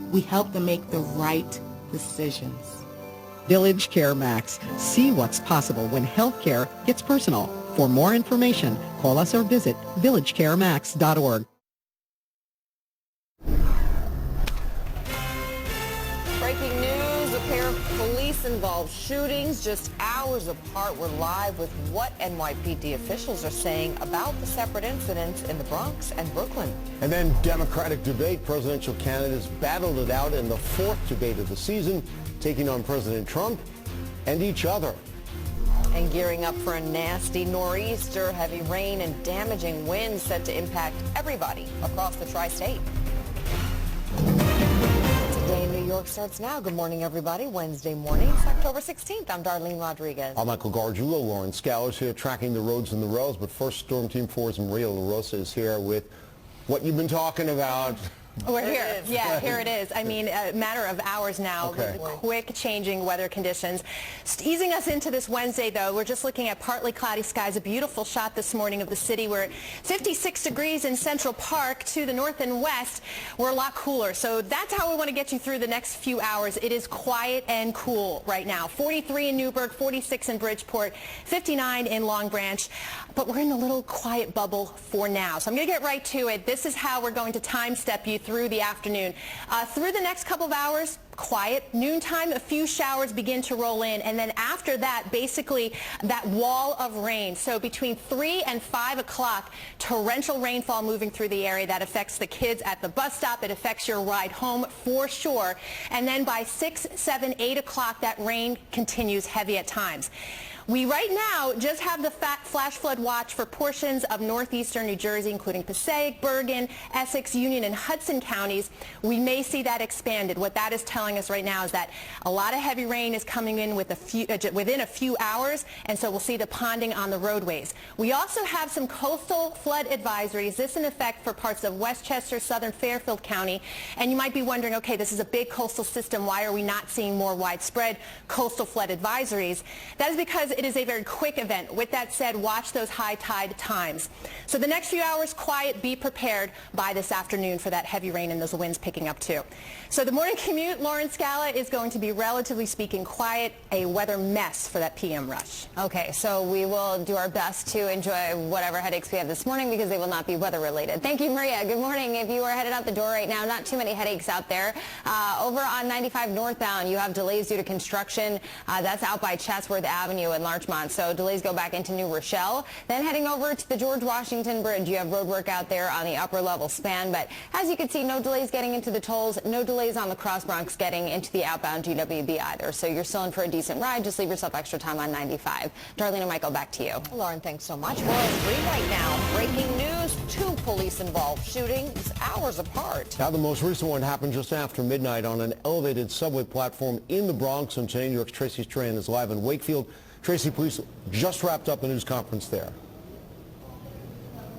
We help them make the right decisions. Village Care Max. See what's possible when healthcare gets personal. For more information, call us or visit villagecaremax.org. Breaking news, a pair of police-involved shootings just hours apart. We're live with what NYPD officials are saying about the separate incidents in the Bronx and Brooklyn. And then Democratic debate. Presidential candidates battled it out in the fourth debate of the season, taking on President Trump and each other. And gearing up for a nasty nor'easter, heavy rain and damaging winds set to impact everybody across the tri-state. Today in New York starts now. Good morning, everybody. Wednesday morning, it's October 16th. I'm Darlene Rodriguez. I'm Michael Gargiulo. Lauren Scowers here tracking the roads and the rails. But first, Storm Team 4's Maria LaRosa is here with what you've been talking about. We're here. Yeah, here it is. I mean, a matter of hours now with quick changing weather conditions. Easing us into this Wednesday, though, we're just looking at partly cloudy skies. A beautiful shot this morning of the city. We're at 56 degrees in Central Park. To the north and west, we're a lot cooler. So that's how we want to get you through the next few hours. It is quiet and cool right now. 43 in Newburgh, 46 in Bridgeport, 59 in Long Branch. But we're in a little quiet bubble for now. So I'm going to get right to it. This is how we're going to time step you through the afternoon. Through the next couple of hours, quiet. Noontime, a few showers begin to roll in. And then after that, basically, that wall of rain. So between 3 and 5 o'clock, torrential rainfall moving through the area. That affects the kids at the bus stop. It affects your ride home for sure. And then by 6, 7, 8 o'clock, that rain continues heavy at times. We right now just have the flash flood watch for portions of northeastern New Jersey, including Passaic, Bergen, Essex, Union, and Hudson counties. We may see that expanded. What that is telling us right now is that a lot of heavy rain is coming in with within a few hours, and so we'll see the ponding on the roadways. We also have some coastal flood advisories. This in effect for parts of Westchester, southern Fairfield County. And you might be wondering, okay, this is a big coastal system. Why are we not seeing more widespread coastal flood advisories? That is because it is a very quick event. With that said, watch those high tide times. So the next few hours, quiet, be prepared by this afternoon for that heavy rain and those winds picking up too. So the morning commute, Lauren Scala, is going to be relatively speaking quiet, a weather mess for that PM rush. Okay, so we will do our best to enjoy whatever headaches we have this morning because they will not be weather related. Thank you, Maria. Good morning. If you are headed out the door right now, not too many headaches out there. Over on 95 northbound, you have delays due to construction. That's out by Chatsworth Avenue in Larchmont. So delays go back into New Rochelle. Then heading over to the George Washington Bridge, you have road work out there on the upper level span. But as you can see, no delays getting into the tolls, no delays on the Cross Bronx getting into the outbound GWB either. So you're still in for a decent ride. Just leave yourself extra time on 95. Darlene and Michael, back to you. Lauren, thanks so much. 403 right now. Breaking news, 2 police-involved shootings hours apart. Now, the most recent one happened just after midnight on an elevated subway platform in the Bronx. And today, New York's Tracy Strahan is live in Wakefield. Tracy, police just wrapped up a news conference there.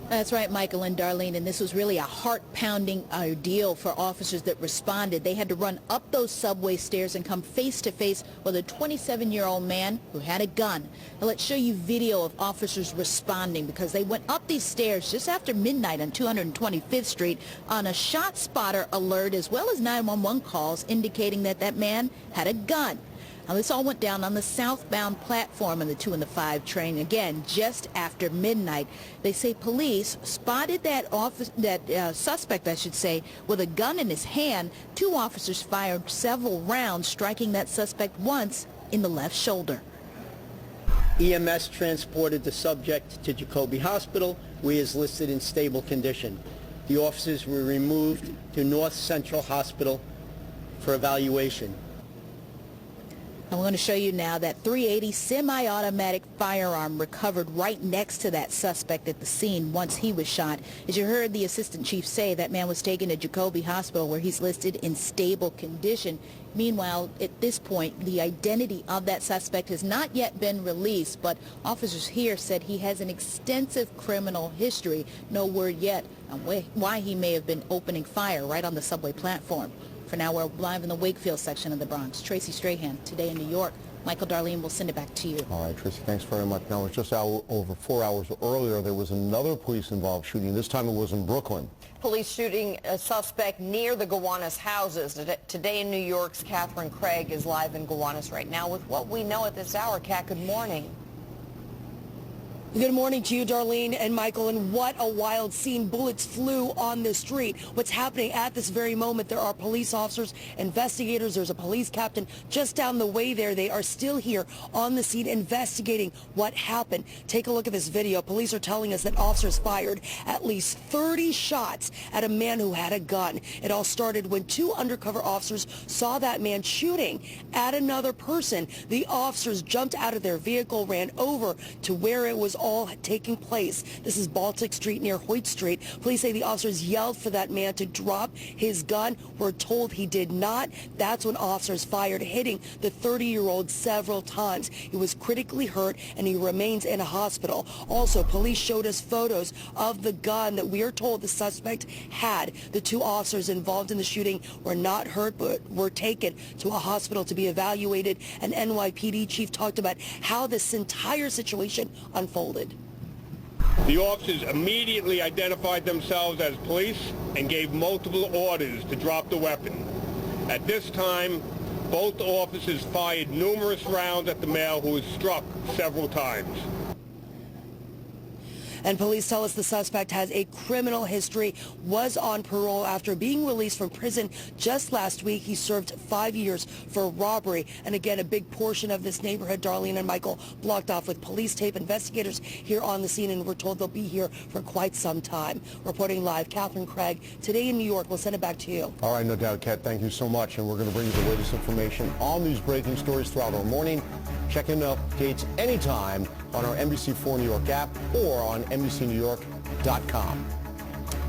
That's right, Michael and Darlene, and this was really a heart-pounding ordeal for officers that responded. They had to run up those subway stairs and come face-to-face with a 27-year-old man who had a gun. Now, let's show you video of officers responding because they went up these stairs just after midnight on 225th Street on a shot spotter alert as well as 911 calls indicating that that man had a gun. Now, this all went down on the southbound platform on the 2 and the 5 train, again, just after midnight. They say police spotted that suspect, I should say, with a gun in his hand. 2 officers fired several rounds, striking that suspect once in the left shoulder. EMS transported the subject to Jacoby Hospital, where he is listed in stable condition. The officers were removed to North Central Hospital for evaluation. I'm going to show you now that .380 semi-automatic firearm recovered right next to that suspect at the scene once he was shot. As you heard the assistant chief say, that man was taken to Jacoby Hospital where he's listed in stable condition. Meanwhile, at this point, the identity of that suspect has not yet been released, but officers here said he has an extensive criminal history. No word yet on why he may have been opening fire right on the subway platform. For now, we're live in the Wakefield section of the Bronx. Tracy Strahan, Today in New York, Michael, Darlene, we'll send it back to you. All right, Tracy, thanks very much. Now, it's just over 4 hours earlier, there was another police-involved shooting. This time it was in Brooklyn. Police shooting a suspect near the Gowanus houses. Today in New York's Catherine Craig is live in Gowanus right now with what we know at this hour. Kat, good morning. Good morning to you, Darlene and Michael, and what a wild scene. Bullets flew on the street. What's happening at this very moment, there are police officers, investigators, there's a police captain just down the way there. They are still here on the scene investigating what happened. Take a look at this video. Police are telling us that officers fired at least 30 shots at a man who had a gun. It all started when two undercover officers saw that man shooting at another person. The officers jumped out of their vehicle, ran over to where it was all taking place. This is Baltic Street near Hoyt Street. Police say the officers yelled for that man to drop his gun. We're told he did not. That's when officers fired, hitting the 30-year-old several times. He was critically hurt and he remains in a hospital. Also, police showed us photos of the gun that we are told the suspect had. The two officers involved in the shooting were not hurt but were taken to a hospital to be evaluated. An NYPD chief talked about how this entire situation unfolded. The officers immediately identified themselves as police and gave multiple orders to drop the weapon. At this time, both officers fired numerous rounds at the male, who was struck several times. And police tell us the suspect has a criminal history, was on parole after being released from prison just last week. He served 5 years for robbery. And again, a big portion of this neighborhood, Darlene and Michael, blocked off with police tape. Investigators here on the scene, and we're told they'll be here for quite some time. Reporting live, Catherine Craig, today in New York. We'll send it back to you. All right, no doubt, Kat. Thank you so much. And we're going to bring you the latest information on these breaking stories throughout our morning. Check in updates anytime on our NBC4 New York app or on NBCNewYork.com.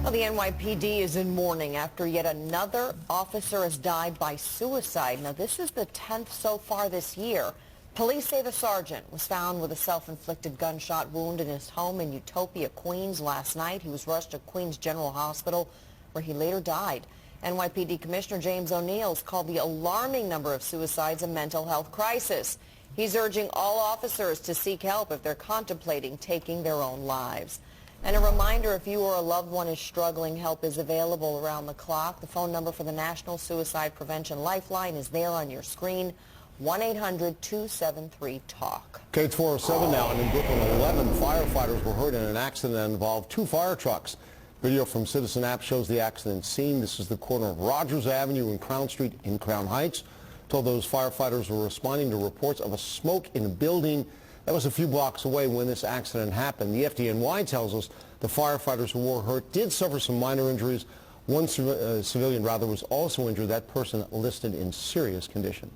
Well, the NYPD is in mourning after yet another officer has died by suicide. Now, this is the 10th so far this year. Police say the sergeant was found with a self-inflicted gunshot wound in his home in Utopia, Queens last night. He was rushed to Queens General Hospital, where he later died. NYPD Commissioner James O'Neil has called the alarming number of suicides a mental health crisis. He's urging all officers to seek help if they're contemplating taking their own lives. And a reminder, if you or a loved one is struggling, help is available around the clock. The phone number for the National Suicide Prevention Lifeline is there on your screen, 1-800-273-TALK. Okay, it's 4:07 now, and in Brooklyn, 11 firefighters were hurt in an accident that involved two fire trucks. Video from Citizen App shows the accident scene. This is the corner of Rogers Avenue and Crown Street in Crown Heights. Told those firefighters were responding to reports of a smoke in a building that was a few blocks away when this accident happened. The FDNY tells us the firefighters who were hurt did suffer some minor injuries. One civilian was also injured. That person listed in serious condition.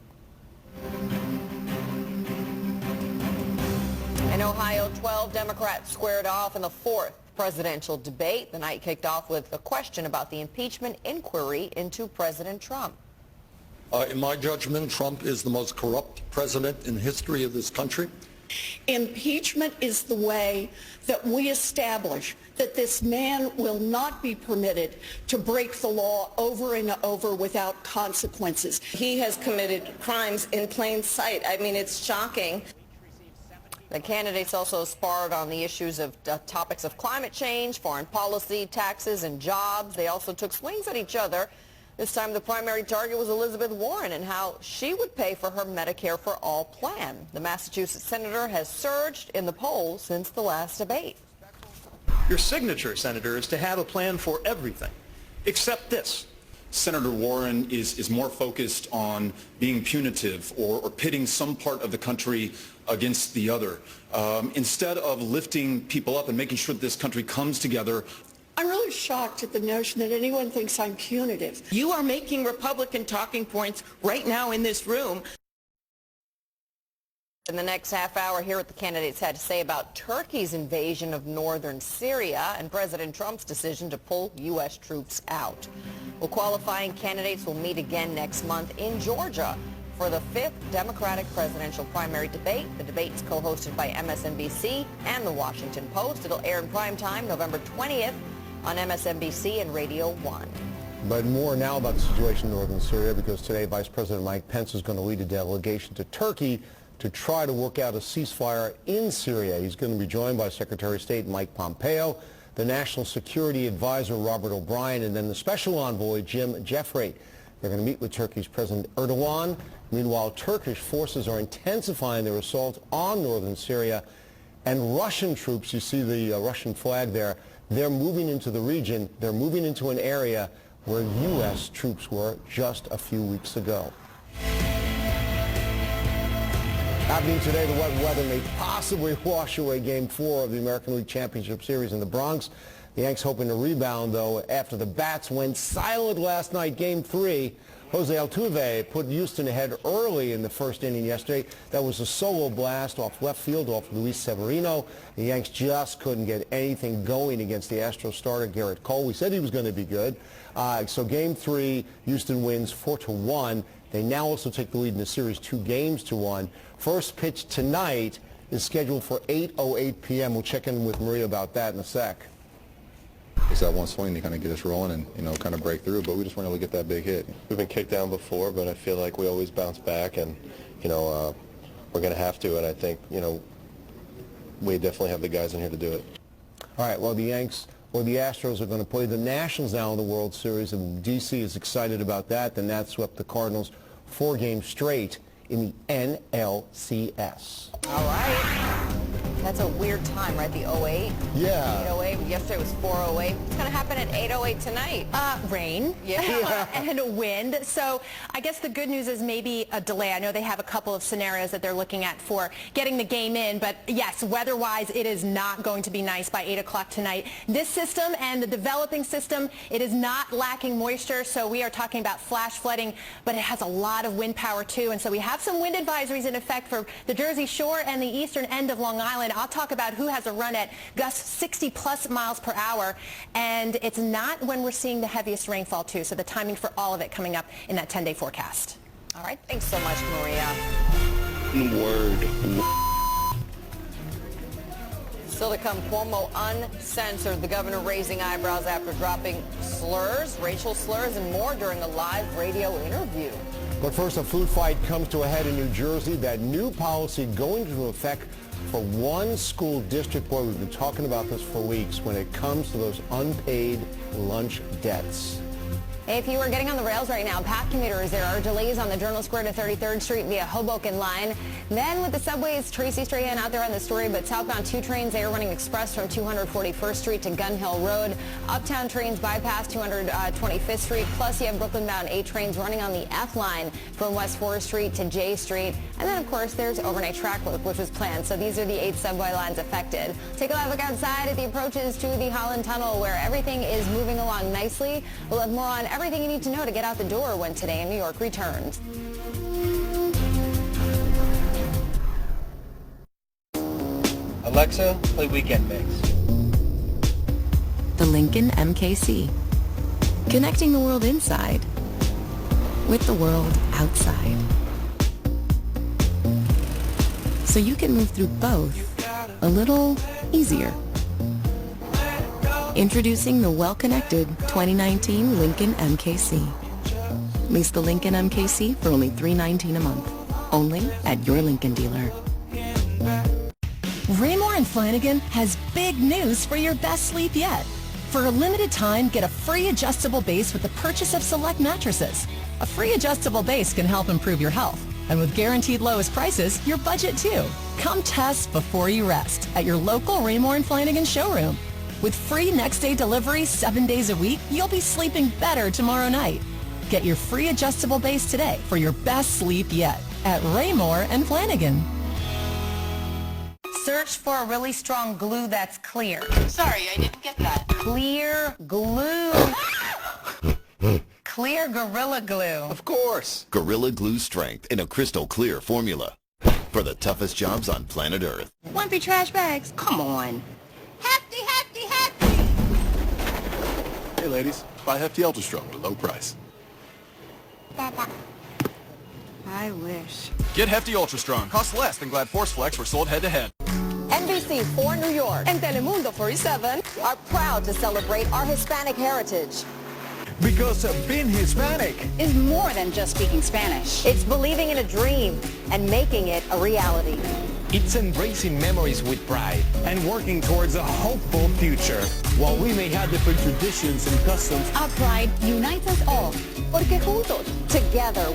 In Ohio, 12 Democrats squared off in the fourth presidential debate. The night kicked off with a question about the impeachment inquiry into President Trump. In my judgment, Trump is the most corrupt president in the history of this country. Impeachment is the way that we establish that this man will not be permitted to break the law over and over without consequences. He has committed crimes in plain sight. I mean, it's shocking. The candidates also sparred on the issues of topics of climate change, foreign policy, taxes, and jobs. They also took swings at each other. This time the primary target was Elizabeth Warren and how she would pay for her Medicare for All plan. The Massachusetts senator has surged in the polls since the last debate. Your signature, Senator, is to have a plan for everything, except this. Senator Warren is more focused on being punitive or pitting some part of the country against the other, instead of lifting people up and making sure that this country comes together. I'm really shocked at the notion that anyone thinks I'm punitive. You are making Republican talking points right now in this room. In the next half hour, hear what the candidates had to say about Turkey's invasion of northern Syria and President Trump's decision to pull U.S. troops out. Well, qualifying candidates will meet again next month in Georgia for the 5th Democratic presidential primary debate. The debate is co-hosted by MSNBC and The Washington Post. It'll air in prime time November 20th on MSNBC and Radio 1. But more now about the situation in northern Syria, because today Vice President Mike Pence is going to lead a delegation to Turkey to try to work out a ceasefire in Syria. He's going to be joined by Secretary of State Mike Pompeo, the National Security Advisor Robert O'Brien, and then the Special Envoy Jim Jeffrey. They're going to meet with Turkey's President Erdogan. Meanwhile, Turkish forces are intensifying their assault on northern Syria, and Russian troops, you see the Russian flag there, they're moving into the region. They're moving into an area where U.S. troops were just a few weeks ago. Happening today, the wet weather may possibly wash away Game 4 of the American League Championship Series in the Bronx. The Yanks hoping to rebound, though, after the Bats went silent last night, Game 3. Jose Altuve put Houston ahead early in the first inning yesterday. That was a solo blast off left field off Luis Severino. The Yanks just couldn't get anything going against the Astros starter Garrett Cole. We said he was going to be good. So Game 3, Houston wins 4-1. They now also take the lead in the series 2-1. First pitch tonight is scheduled for 8:08 p.m. We'll check in with Maria about that in a sec. It's that one swing to kind of get us rolling and, kind of break through, but we just weren't able to get that big hit. We've been kicked down before, but I feel like we always bounce back, and, we're going to have to, and I think, we definitely have the guys in here to do it. All right, well, the Yanks or the Astros are going to play the Nationals now in the World Series, and D.C. is excited about that. The Nats swept the Cardinals 4 games straight in the NLCS. All right. That's a weird time, right? The 08? Yeah. 808. Yesterday was 408. It's going to happen at 808 tonight. Rain. Yeah. And wind. So I guess the good news is maybe a delay. I know they have a couple of scenarios that they're looking at for getting the game in, but yes, weather-wise, it is not going to be nice by 8 o'clock tonight. This system and the developing system, it is not lacking moisture, so we are talking about flash flooding, but it has a lot of wind power too, and so we have some wind advisories in effect for the Jersey Shore and the eastern end of Long Island. I'll talk about who has a run at gusts 60-plus miles per hour, and it's not when we're seeing the heaviest rainfall, too, so the timing for all of it coming up in that 10-day forecast. All right. Thanks so much, Maria. Word. Still to come, Cuomo uncensored. The governor raising eyebrows after dropping slurs, racial slurs, and more during a live radio interview. But first, a food fight comes to a head in New Jersey. That new policy going into effect for one school district. Boy, we've been talking about this for weeks when it comes to those unpaid lunch debts. If you are getting on the rails right now, path commuters, there are delays on the Journal Square to 33rd Street via Hoboken line. Then with the subways, Tracy Strahan out there on the story, but southbound 2 trains, they are running express from 241st Street to Gun Hill Road. Uptown trains bypass 225th Street. Plus, you have Brooklyn-bound 8 trains running on the F line from West 4th Street to J Street. And then, of course, there's overnight track work, which was planned. So these are the 8 subway lines affected. Take a live look outside at the approaches to the Holland Tunnel, where everything is moving along nicely. We'll have more on everything you need to know to get out the door when Today in New York returns. Alexa, play Weekend Mix. The Lincoln MKC. Connecting the world inside with the world outside. So you can move through both a little easier. Introducing the well-connected 2019 Lincoln MKC. Lease the Lincoln MKC for only $319 a month. Only at your Lincoln dealer. Raymore and Flanigan has big news for your best sleep yet. For a limited time, get a free adjustable base with the purchase of select mattresses. A free adjustable base can help improve your health. And with guaranteed lowest prices, your budget too. Come test before you rest at your local Raymore and Flanigan showroom. With free next-day delivery 7 days a week, you'll be sleeping better tomorrow night. Get your free adjustable base today for your best sleep yet at Raymore and Flanigan. Search for a really strong glue that's clear. Sorry, I didn't get that. Clear glue. Clear Gorilla Glue. Of course. Gorilla Glue strength in a crystal clear formula. For the toughest jobs on planet Earth. Wimpy trash bags. Come on. Hefty, hefty, hefty. Hey ladies, buy Hefty Ultra Strong at a low price. I wish. Get Hefty Ultra Strong. Costs less than Glad Force Flex were sold head to head. NBC 4 New York and Telemundo 47 are proud to celebrate our Hispanic heritage. Because being Hispanic is more than just speaking Spanish. It's believing in a dream and making it a reality. It's embracing memories with pride and working towards a hopeful future. While we may have different traditions and customs, Our pride unites us all. Porque juntos, Together.